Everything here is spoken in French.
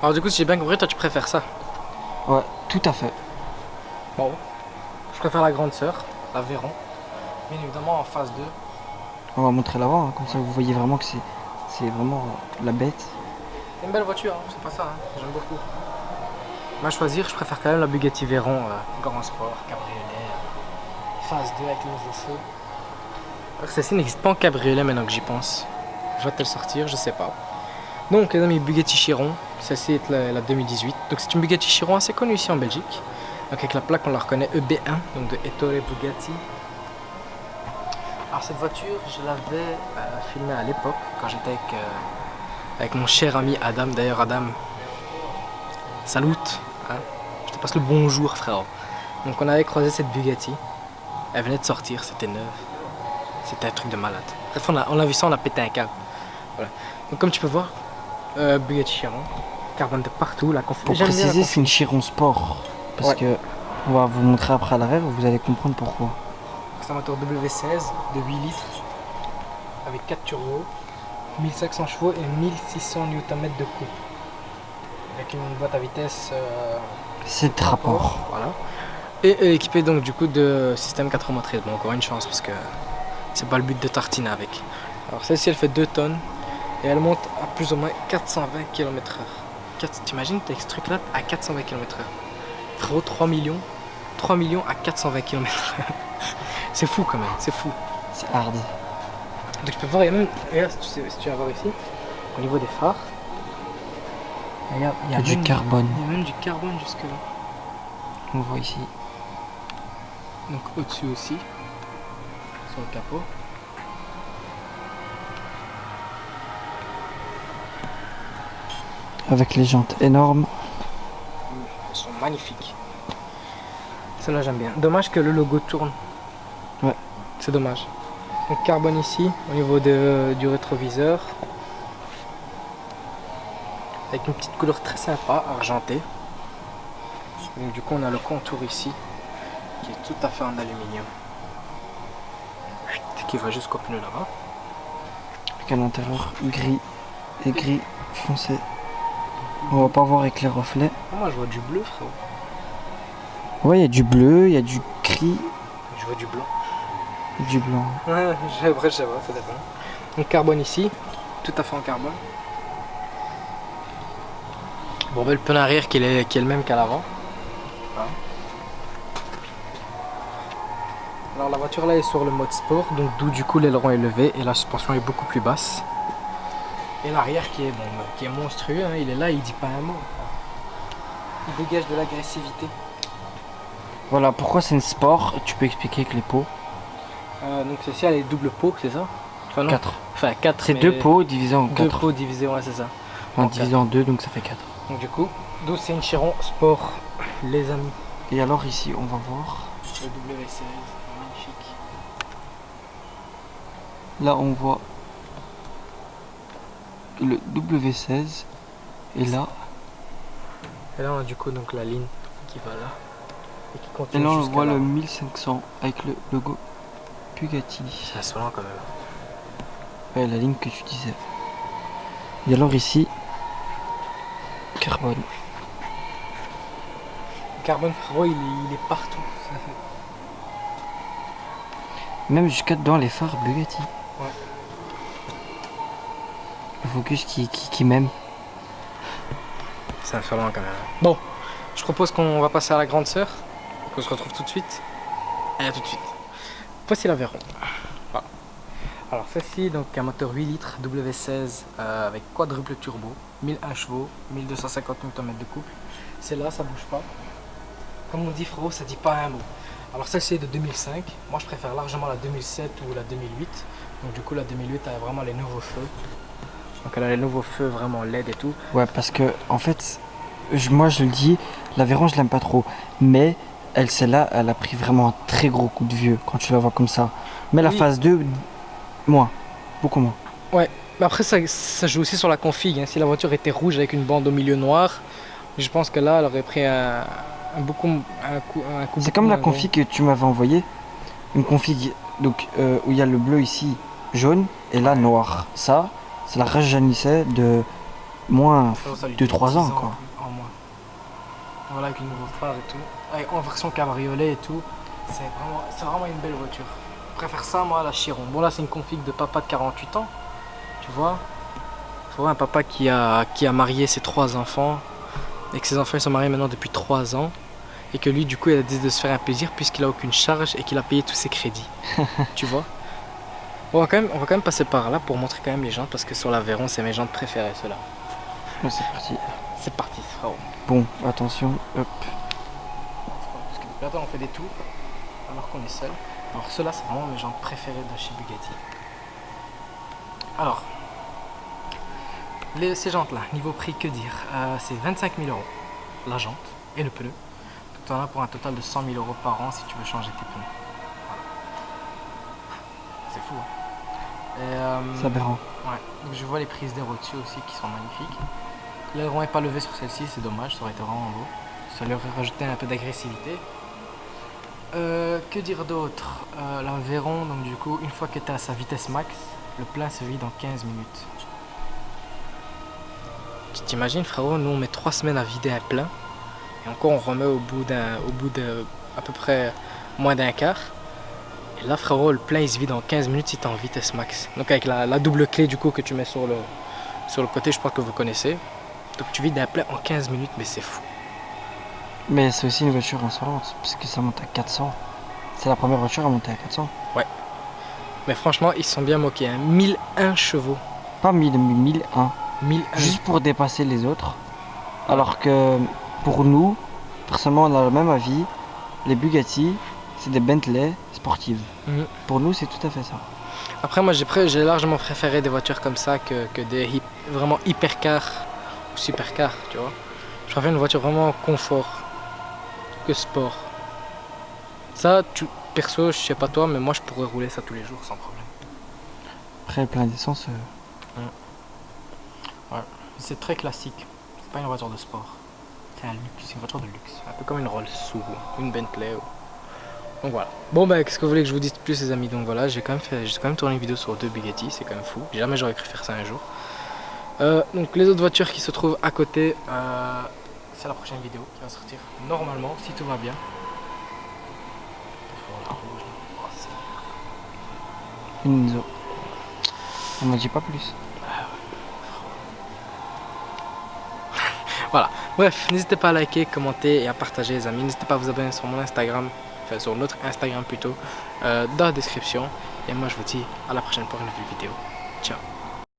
Alors du coup, si j'ai bien compris, toi tu préfères ça. Ouais, tout à fait. Bon. Je préfère la grande sœur, la Véron. Bien évidemment en phase 2. On va montrer l'avant, hein, comme ça vous voyez vraiment que c'est vraiment la bête. C'est une belle voiture, hein, c'est pas ça, hein. J'aime beaucoup. Moi, à choisir, je préfère quand même la Bugatti Veyron, grand sport, cabriolet, phase 2 avec le nouveau feu. Alors que celle-ci n'existe pas en cabriolet maintenant que j'y pense. Va-t-elle sortir? Je sais pas. Donc les amis, Bugatti Chiron, celle-ci est la 2018. Donc c'est une Bugatti Chiron assez connue ici en Belgique. Donc avec la plaque on la reconnaît EB1, donc de Ettore Bugatti. Alors cette voiture, je l'avais filmée à l'époque quand j'étais avec mon cher ami Adam. D'ailleurs Adam, salut, hein, je te passe le bonjour frère. Donc on avait croisé cette Bugatti, elle venait de sortir, c'était neuf, c'était un truc de malade. Bref on a vu ça, on a pété un câble. Voilà. Donc comme tu peux voir, Bugatti Chiron, carbone de partout, la Pour préciser, c'est une Chiron Sport. Parce que on va vous montrer après à l'arrière, vous allez comprendre pourquoi. C'est un moteur W16 de 8 litres avec 4 turbos, 1500 chevaux et 1600 Nm de coupe. Avec une boîte à vitesse 7 rapports. Voilà. Et équipé donc du coup de système 4 roues motrices. Bon, encore une chance parce que c'est pas le but de tartiner avec. Alors celle-ci elle fait 2 tonnes et elle monte à plus ou moins 420 km/h. T'imagines t'as ce truc là à 420 km/h. Frérot, 3 millions à 420 km/h. C'est fou quand même, c'est fou. C'est hard. Donc tu peux voir, il y a même, regarde si tu vas voir ici, au niveau des phares, regarde, il y a du carbone. Il y a même du carbone jusque là. On voit ici. Donc au-dessus aussi, sur le capot. Avec les jantes énormes. Elles sont magnifiques. Celle-là j'aime bien. Dommage que le logo tourne. Ouais. C'est dommage. Donc carbone ici, au niveau du rétroviseur. Avec une petite couleur très sympa, argentée. Donc du coup on a le contour ici, qui est tout à fait en aluminium. Qui va jusqu'au pneu là-bas. Avec un intérieur gris et gris foncé. On va pas voir avec les reflets. Moi je vois du bleu frérot. Ouais, il y a du bleu, il y a du gris. Je vois du blanc. Du blanc. Ouais, après je sais pas, ça dépend. Donc carbone ici, tout à fait en carbone. Bon, ben, le pneu arrière qui est le même qu'à l'avant. Voilà. Alors la voiture là est sur le mode sport, donc d'où du coup l'aileron est levé et la suspension est beaucoup plus basse. Et l'arrière qui est monstrueux, hein, il est là, il dit pas un mot. Il dégage de l'agressivité. Voilà, pourquoi c'est une sport, tu peux expliquer avec les pots. Donc celle-ci elle est double pot, c'est ça? Enfin, non. 4. Enfin 4. C'est 2 pots divisés en 4. 2 pots divisés, ouais c'est ça. En divisé en 2, donc ça fait 4. Donc du coup, d'où c'est une Chiron Sport, les amis. Et alors ici, on va voir. Le W16, magnifique. Là, on voit le W16. Et là... Et là on a du coup donc la ligne qui va là. Et qui continue. Et là, on jusqu'à voit là. le 1500 avec le logo Bugatti. C'est insolent quand même. Ouais, la ligne que tu disais. Et alors ici, carbone. Le carbone frérot il est partout. Même jusqu'à dedans les phares Bugatti. Ouais. Le focus qui m'aime. C'est insolent quand même. Bon, je propose qu'on va passer à la grande sœur. Qu'on se retrouve tout de suite. Allez, à tout de suite. Voici la Veyron. Voilà. Alors celle-ci, donc un moteur 8 litres W16 avec quadruple turbo, 1001 chevaux, 1250 Nm de couple. Celle-là, ça bouge pas. Comme on dit frérot, ça dit pas un mot. Alors celle-ci est de 2005. Moi je préfère largement la 2007 ou la 2008. Donc du coup la 2008 elle a vraiment les nouveaux feux. Donc elle a les nouveaux feux vraiment LED et tout. Ouais, parce que en fait, moi je le dis, la Veyron je l'aime pas trop. Mais celle-là, elle a pris vraiment un très gros coup de vieux quand tu la vois comme ça. Mais la Oui. phase 2, moins. Beaucoup moins. Ouais, mais après ça joue aussi sur la config. Hein. Si la voiture était rouge avec une bande au milieu noir, je pense que là elle aurait pris un coup. C'est comme la config que tu m'avais envoyée. Une config donc, où il y a le bleu ici jaune et là noir. Ça la rajeunissait Moins Frérot, ça lui fait 2-3 10 ans, quoi. en moins. Voilà, avec une nouveau phare et tout. En version cabriolet et tout. C'est vraiment une belle voiture. Je préfère ça, moi, à la Chiron. Bon, là, c'est une config de papa de 48 ans. Tu vois? Tu vois, un papa qui a marié ses 3 enfants. Et que ses enfants ils sont mariés maintenant depuis 3 ans. Et que lui, du coup, il a décidé de se faire un plaisir puisqu'il a aucune charge et qu'il a payé tous ses crédits. Tu vois? On va quand même passer par là pour montrer quand même les jantes parce que sur l'Aveyron, c'est mes jantes préférées, ceux-là. Ouais, c'est parti. C'est parti, frérot. Bon, attention, hop. Parce que depuis longtemps, on fait des tours alors qu'on est seul. Alors, ceux-là, c'est vraiment mes jantes préférées de chez Bugatti. Alors, ces jantes-là, niveau prix, que dire? C'est 25 000 euros la jante et le pneu. Tu en as pour un total de 100 000 euros par an si tu veux changer tes pneus. Voilà. C'est fou, hein? C'est aberrant. Ouais. Donc je vois les prises d'air au-dessus aussi qui sont magnifiques. L'aileron n'est pas levé sur celle-ci, c'est dommage, ça aurait été vraiment beau. Ça leur aurait rajouté un peu d'agressivité. Que dire d'autre? L'Aveyron, donc du coup, une fois que tu es à sa vitesse max, le plein se vide en 15 minutes. Tu t'imagines, frérot, nous on met 3 semaines à vider un plein. Et encore on remet au bout de à peu près moins d'un quart. Et là, frérot, le plein il se vide en 15 minutes si tu es en vitesse max. Donc avec la double clé du coup que tu mets sur le côté, je pense que vous connaissez. Donc tu vides un plein en 15 minutes, mais c'est fou. Mais c'est aussi une voiture insolente, parce que ça monte à 400. C'est la première voiture à monter à 400. Mais franchement, ils se sont bien moqués, hein. 1001 chevaux. Pas 1000, mais 1001. 1001. Juste pour dépasser les autres. Alors que pour nous, personnellement, on a le même avis. Les Bugatti, c'est des Bentley sportives. Mhm. Pour nous, c'est tout à fait ça. Après, moi j'ai largement préféré des voitures comme ça que des vraiment hypercars ou supercars, tu vois. Je préfère une voiture vraiment confort que sport. Ça, perso, je sais pas toi, mais moi je pourrais rouler ça tous les jours sans problème. Après, le plein d'essence, Ouais. C'est très classique. C'est pas une voiture de sport. C'est un luxe, c'est une voiture de luxe. Un peu comme une Rolls ou une Bentley. Donc voilà. Bon bah qu'est-ce que vous voulez que je vous dise de plus les amis. Donc voilà, j'ai quand même tourné une vidéo sur 2 Bugatti, c'est quand même fou. Jamais j'aurais cru faire ça un jour. Donc les autres voitures qui se trouvent à côté, c'est la prochaine vidéo qui va sortir normalement si tout va bien. Oh, la rouge, là. Oh, c'est- une Enzo. On m'en dit pas plus. Voilà. Bref, n'hésitez pas à liker, commenter et à partager les amis. N'hésitez pas à vous abonner sur mon Instagram, enfin sur notre Instagram plutôt, dans la description. Et moi je vous dis à la prochaine pour une nouvelle vidéo. Ciao.